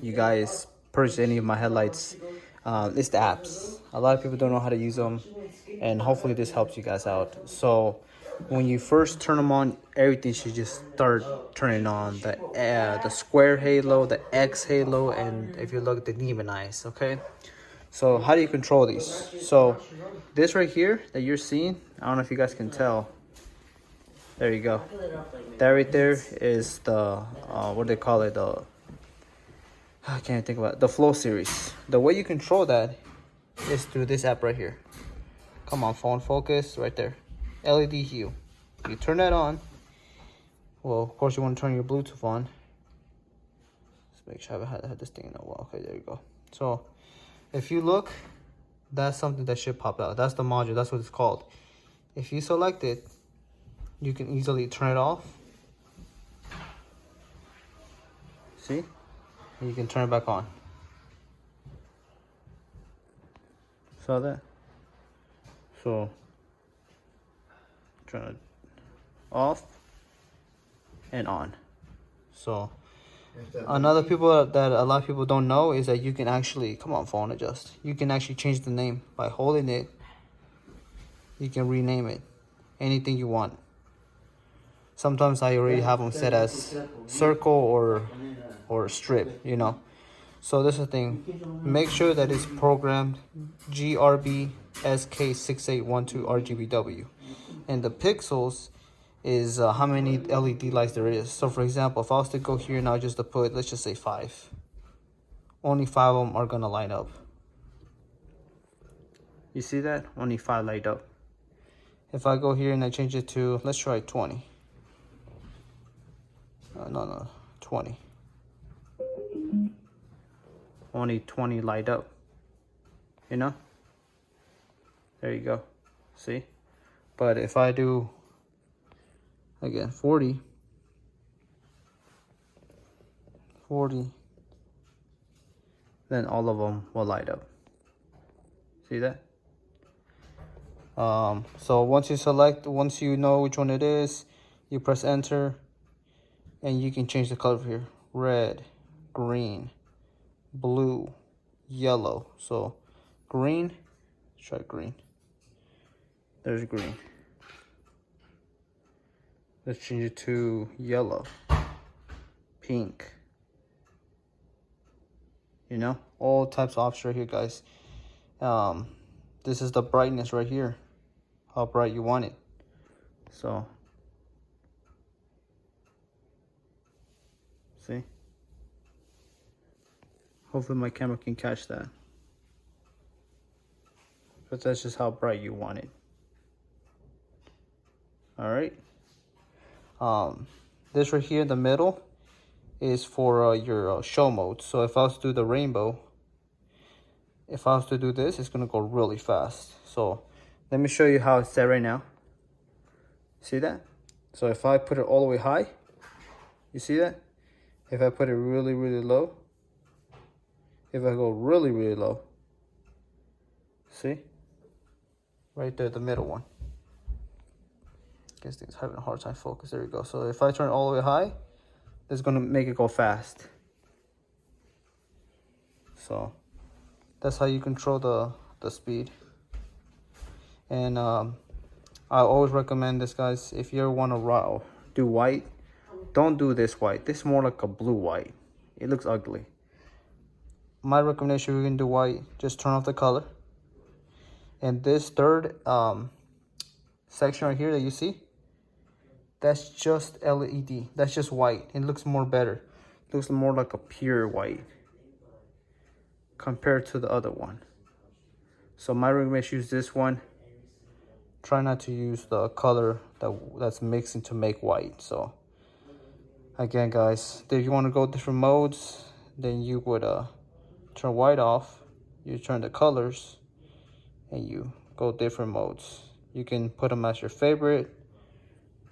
You guys purchase any of my headlights, it's the apps. A lot of people don't know how to use them, and hopefully this helps you guys out. So when you first turn them on, everything should just start turning on. The square halo, the X halo, and if you look, the demon eyes. Okay. So how do you control these? So this right here that you're seeing, I don't know if you guys can tell. There you go. That right there is the what do they call it? I can't think about it. The flow series. The way you control that is through this app right here. Come on, phone, focus right there. LED hue. You turn that on. Well, of course you want to turn your Bluetooth on. Let's make sure I haven't had this thing in a while. Okay, there you go. So if you look, that's something that should pop out. That's the module. That's what it's called. If you select it, you can easily turn it off. See? And you can turn it back on. Saw that? So turn it off and on. So another people that a lot of people don't know is that you can actually, come on phone, adjust. You can actually change the name by holding it. You can rename it anything you want. Sometimes I already have them set as circle or strip, you know. So this is the thing. Make sure that it's programmed GRB-SK6812 RGBW. And the pixels is how many LED lights there is. So for example, if I was to go here now just to put, let's just say 5. Only 5 of them are gonna light up. You see that? Only 5 light up. If I go here and I change it to, let's try 20. No, 20. Only 20 light up. You know? There you go. See? But if I do, again, 40, then all of them will light up. See that? So once you know which one it is, you press enter, and you can change the color here. Red, green, blue, yellow. So green, let's try green. There's green. Let's change it to yellow, pink. You know, all types of options right here, guys. This is the brightness right here, how bright you want it. So see, hopefully my camera can catch that, but that's just how bright you want it. All right. This right here in the middle is for your show mode. So if I was to do the rainbow, if I was to do this, it's gonna go really fast. So let me show you how it's set right now. See that? So if I put it all the way high, you see that? If I put it really, really low, if I go really, really low, see? Right there, the middle one. Guess it's having a hard time focus. There we go. So if I turn it all the way high, that's gonna make it go fast. So that's how you control the speed. And I always recommend this, guys. If you want to do white, don't do this white. This is more like a blue white. It looks ugly. My recommendation, we can do white. Just turn off the color. And this third section right here that you see, that's just LED. That's just white. It looks more better. It looks more like a pure white compared to the other one. So my recommendation, use this one. Try not to use the color that's mixing to make white. So again, guys, if you want to go different modes, then you would turn white off, you turn the colors, and you go different modes. You can put them as your favorite.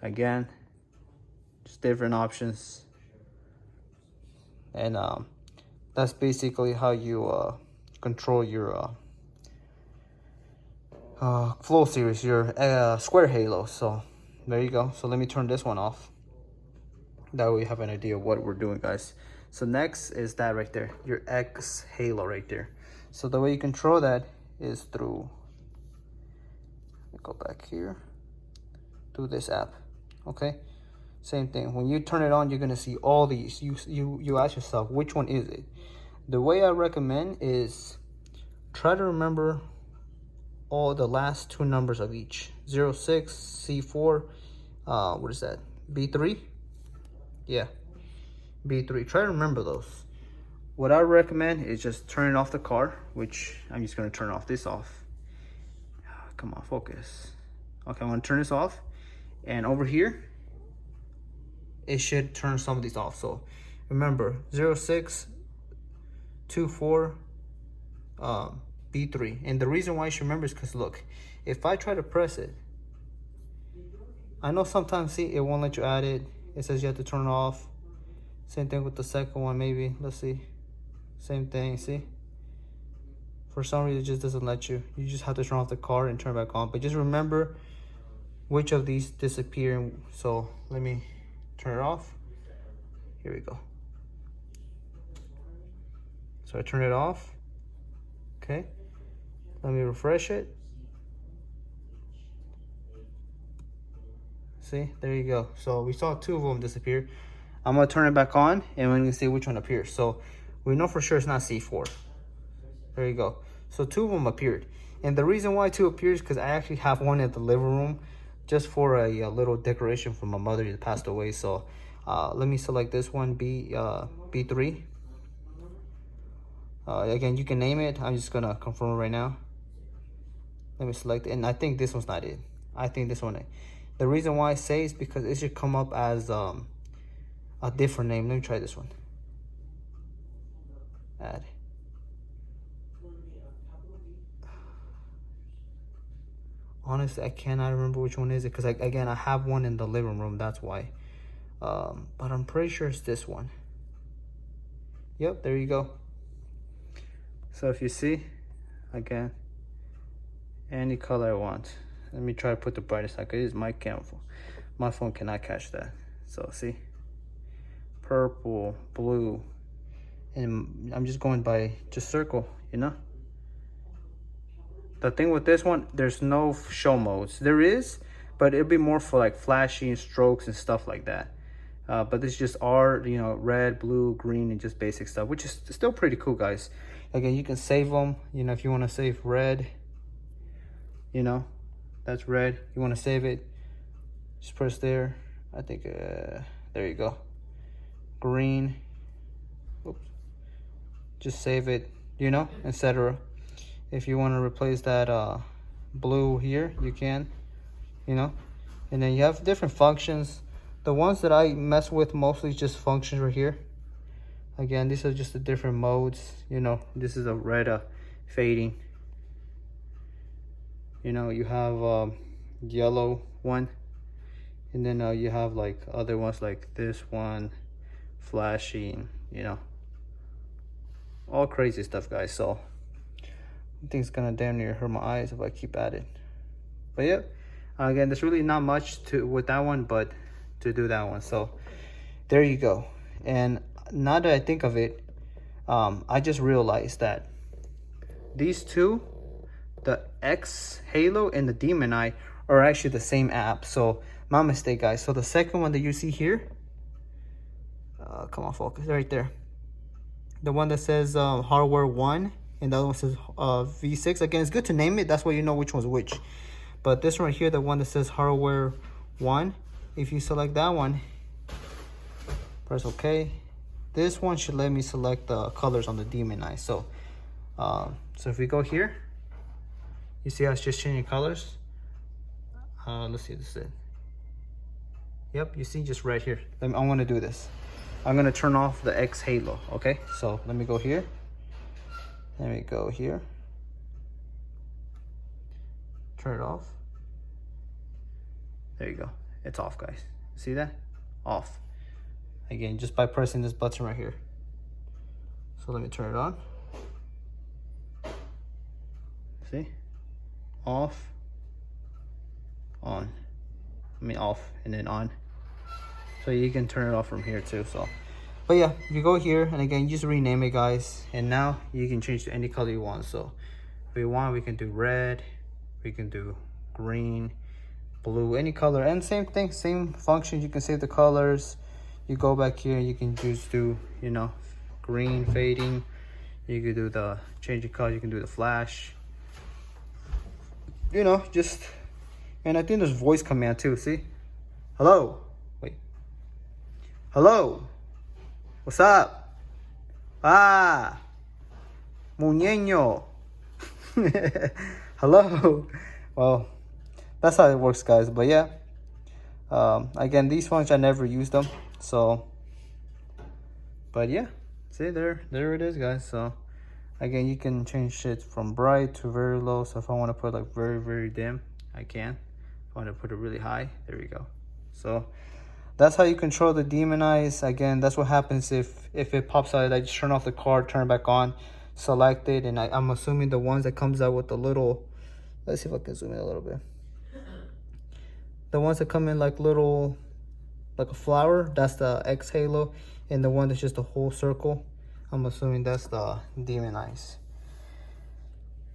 Again, just different options. And that's basically how you control your flow series, your square halo. So there you go. So let me turn this one off. That way you have an idea of what we're doing, guys. So next is that right there, your X Halo right there. So the way you control that is through, go back here, through this app. Okay, same thing. When you turn it on, you're gonna see all these. You ask yourself, which one is it? The way I recommend is try to remember all the last two numbers of each. 06, C4, what is that? B3? Yeah, B3. Try to remember those. What I recommend is just turning off the car, which I'm just gonna turn off this off. Come on, focus. Okay, I'm gonna turn this off. And over here, it should turn some of these off. So remember, 06, 24, B3. And the reason why you should remember is because look, if I try to press it, I know sometimes, see, it won't let you add it. It says you have to turn it off. Same thing with the second one, maybe. Let's see. Same thing, see? For some reason, it just doesn't let you. You just have to turn off the car and turn it back on. But just remember which of these disappear. So let me turn it off. Here we go. So I turn it off. Okay. Let me refresh it. See, there you go. So we saw two of them disappear. I'm gonna turn it back on and we're gonna see which one appears. So we know for sure it's not C4. There you go. So two of them appeared. And the reason why two appears is because I actually have one in the living room just for a little decoration for my mother that passed away. So let me select this one, B3. Again, you can name it. I'm just gonna confirm it right now. Let me select it. And I think this one's not it. I think this one. The reason why I say is because it should come up as a different name. Let me try this one. Add. Honestly, I cannot remember which one is it because again, I have one in the living room. That's why. But I'm pretty sure it's this one. Yep, there you go. So if you see, again, any color I want. Let me try to put the brightest on because it is my camera phone. My phone cannot catch that. So see, purple, blue, and I'm just going by just circle, you know. The thing with this one, there's no show modes. There is, but it'll be more for like flashing strokes and stuff like that. But this is just art, you know, red, blue, green, and just basic stuff, which is still pretty cool, guys. Again, you can save them, you know, if you want to save red, you know, that's red. You want to save it, just press there. I think, there you go. Green, oops. Just save it, you know, etc. If you want to replace that blue here, you can, you know. And then you have different functions. The ones that I mess with mostly just functions right here. Again, these are just the different modes. You know, this is a red fading. You know, you have yellow one. And then you have like other ones like this one, flashing, you know. All crazy stuff, guys. So I think it's gonna damn near hurt my eyes if I keep at it. But yeah, again, there's really not much to with that one, but to do that one. So there you go. And now that I think of it, I just realized that these two, the X Halo and the Demon Eye, are actually the same app. So my mistake, guys. So the second one that you see here, come on, focus right there. The one that says hardware 1 and the other one says V6. Again, it's good to name it. That's why you know which one's which. But this one right here, the one that says hardware 1, if you select that one, press OK. This one should let me select the colors on the Demon Eye. So, so if we go here, you see how it's just changing colors. Let's see, this is it. Yep, you see just right here. I want to do this. I'm gonna turn off the X Halo. Okay, so let me go here. Let me go here. Turn it off. There you go. It's off, guys. See that? Off. Again, just by pressing this button right here. So let me turn it on. See? Off. On. I mean off and then on. So you can turn it off from here too. So But yeah, you go here, and again, just rename it, guys. And now you can change to any color you want. So if we want, we can do red, we can do green, blue, any color. And same thing, same function. You can save the colors. You go back here, you can just do, you know, green fading. You can do the change the color. You can do the flash. You know, just, and I think there's voice command too. See, hello, wait, hello, what's up? Ah, muñeño. Hello. Well, that's how it works, guys. But yeah, again, these phones I never use them, so. But yeah, see, there it is, guys. So again, you can change it from bright to very low. So if I want to put like very dim, I can. If I want to put it really high, there we go. So that's how you control the demon eyes. Again, that's what happens if it pops out. I just turn off the card, turn it back on, select it, and I'm assuming the ones that comes out with the little, let's see if I can zoom in a little bit. The ones that come in like little, like a flower, that's the X halo, and the one that's just a whole circle, I'm assuming that's the demon eyes.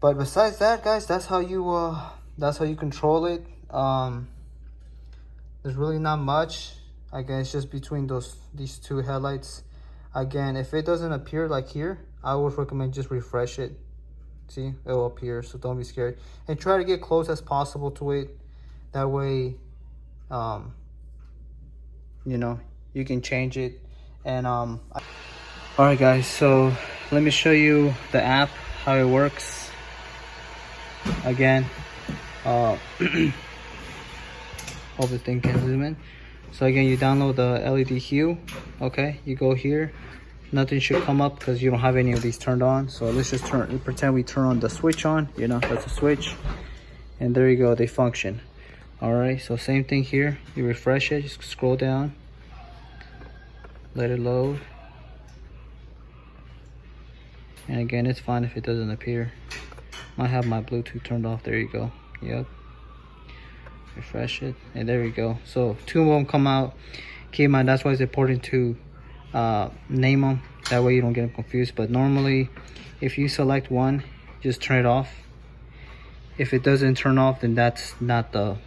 But besides that, guys, that's how you control it. There's really not much. Again, it's just between these two headlights. Again, if it doesn't appear like here, I would recommend just refresh it. See, it will appear, so don't be scared. And try to get close as possible to it. That way, you know, you can change it. And all right, guys, so let me show you the app, how it works. Again, hope the thing can zoom in. So again, you download the LED hue. Okay, you go here. Nothing should come up because you don't have any of these turned on. So let's just pretend we turn on the switch on. You know, that's a switch. And there you go, they function. All right, so same thing here. You refresh it, just scroll down. Let it load. And again, it's fine if it doesn't appear. Might have my Bluetooth turned off. There you go. Yep. Refresh it, and there we go. So two of them come out. Keep in mind, that's why it's important to name them. That way you don't get them confused. But normally, if you select one, just turn it off. If it doesn't turn off, then that's not the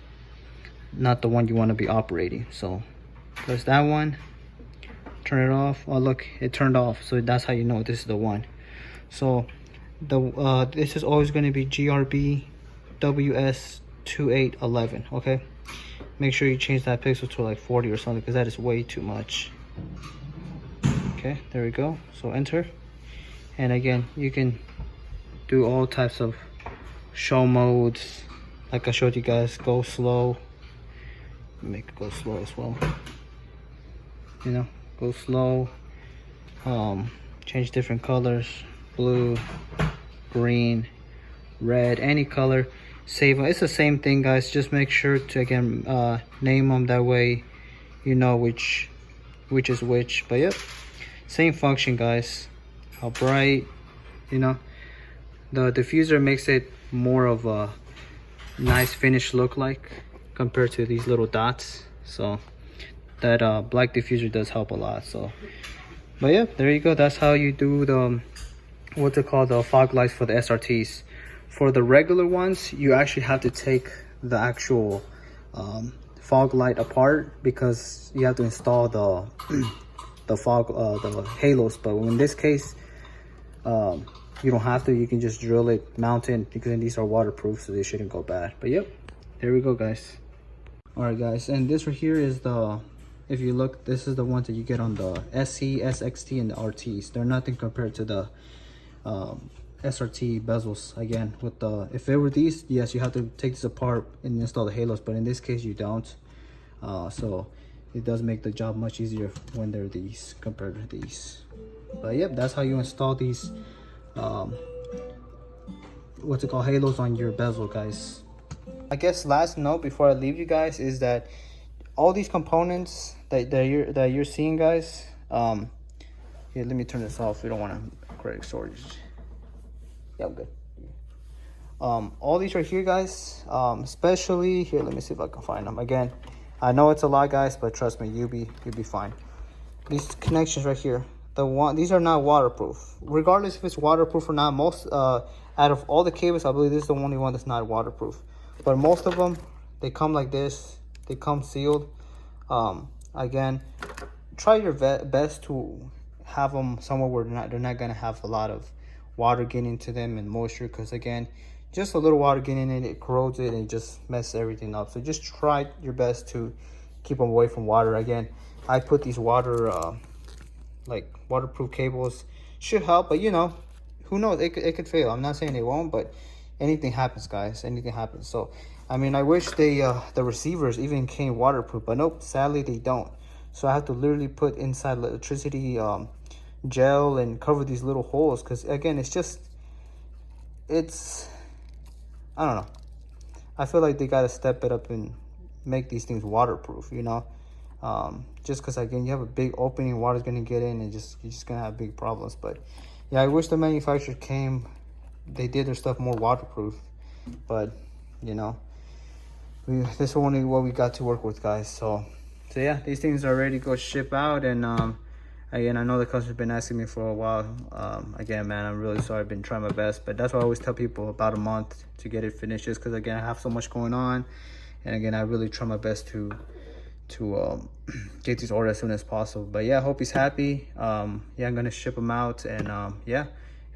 one you want to be operating. So press that one, turn it off. Oh look, it turned off. So that's how you know this is the one. So the this is always going to be GRB WS2811. Okay, make sure you change that pixel to like 40 or something, because that is way too much. Okay, there we go. So enter, and again, you can do all types of show modes. Like I showed you guys, go slow. Make it go slow as well. You know, go slow. Change different colors: blue, green, red, any color. Save them. It's the same thing, guys. Just make sure to again name them. That way, you know which is which. But yep, same function, guys. How bright, you know. The diffuser makes it more of a nice finish look like compared to these little dots. So that black diffuser does help a lot. So, but yeah, there you go. That's how you do the what's it called, the fog lights for the SRTs. For the regular ones, you actually have to take the actual fog light apart, because you have to install the the halos. But in this case, you don't have to. You can just drill it, mount it, because these are waterproof, so they shouldn't go bad. But yep, there we go, guys. All right, guys, and this right here is the, if you look, this is the ones that you get on the SC, SXT, and the RTs. They're nothing compared to the SRT bezels. Again, with the, if it were these, yes, you have to take this apart and install the halos, but in this case you don't. So it does make the job much easier when they're these compared to these. But yep, that's how you install these what's it called, halos on your bezel, guys. I guess last note before I leave you guys is that all these components that you're seeing, guys, here, let me turn this off. We don't want to create storage. Yeah, I'm good. All these right here, guys, especially here, let me see if I can find them again. I know it's a lot, guys, but trust me, you'll be fine. these connections right here, these are not waterproof. Regardless if it's waterproof or not, most out of all the cables, I believe this is the only one that's not waterproof. But most of them, they come like this. They come sealed. Again, try your best to have them somewhere where they're not gonna have a lot of water getting into them and moisture, because again, just a little water getting in it corrodes it and it just messes everything up. So just try your best to keep them away from water. Again, I put these like waterproof cables, should help, but you know, who knows, it could fail. I'm not saying it won't, but anything happens, guys, anything happens. So I mean, I wish the receivers even came waterproof, but nope, sadly they don't. So I have to literally put inside electricity gel and cover these little holes, because again, it's I don't know, I feel like they gotta step it up and make these things waterproof, you know. Just because again, you have a big opening, water's gonna get in, and you're just gonna have big problems. But yeah, I wish the manufacturer they did their stuff more waterproof, but you know, this is only what we got to work with, guys. So yeah, these things are ready to go ship out. And again, I know the customer's been asking me for a while. Again, man, I'm really sorry. I've been trying my best, but that's why I always tell people about a month to get it finished, just because again, I have so much going on, and again, I really try my best to get these orders as soon as possible. But yeah, I hope he's happy. Yeah, I'm gonna ship them out. And yeah,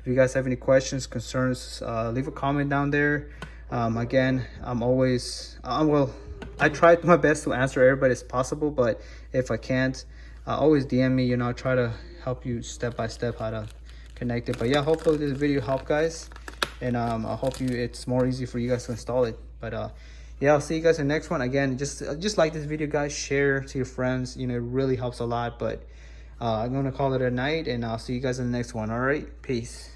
if you guys have any questions, concerns, leave a comment down there. Again, I'm always well, I try my best to answer everybody as possible, but if I can't, always DM me. You know, I'll try to help you step by step how to connect it. But yeah, hopefully this video helped, guys, and I hope it's more easy for you guys to install it. But yeah, I'll see you guys in the next one. Again, just like this video, guys, share to your friends. You know, it really helps a lot. But I'm gonna call it a night, and I'll see you guys in the next one. All right, peace.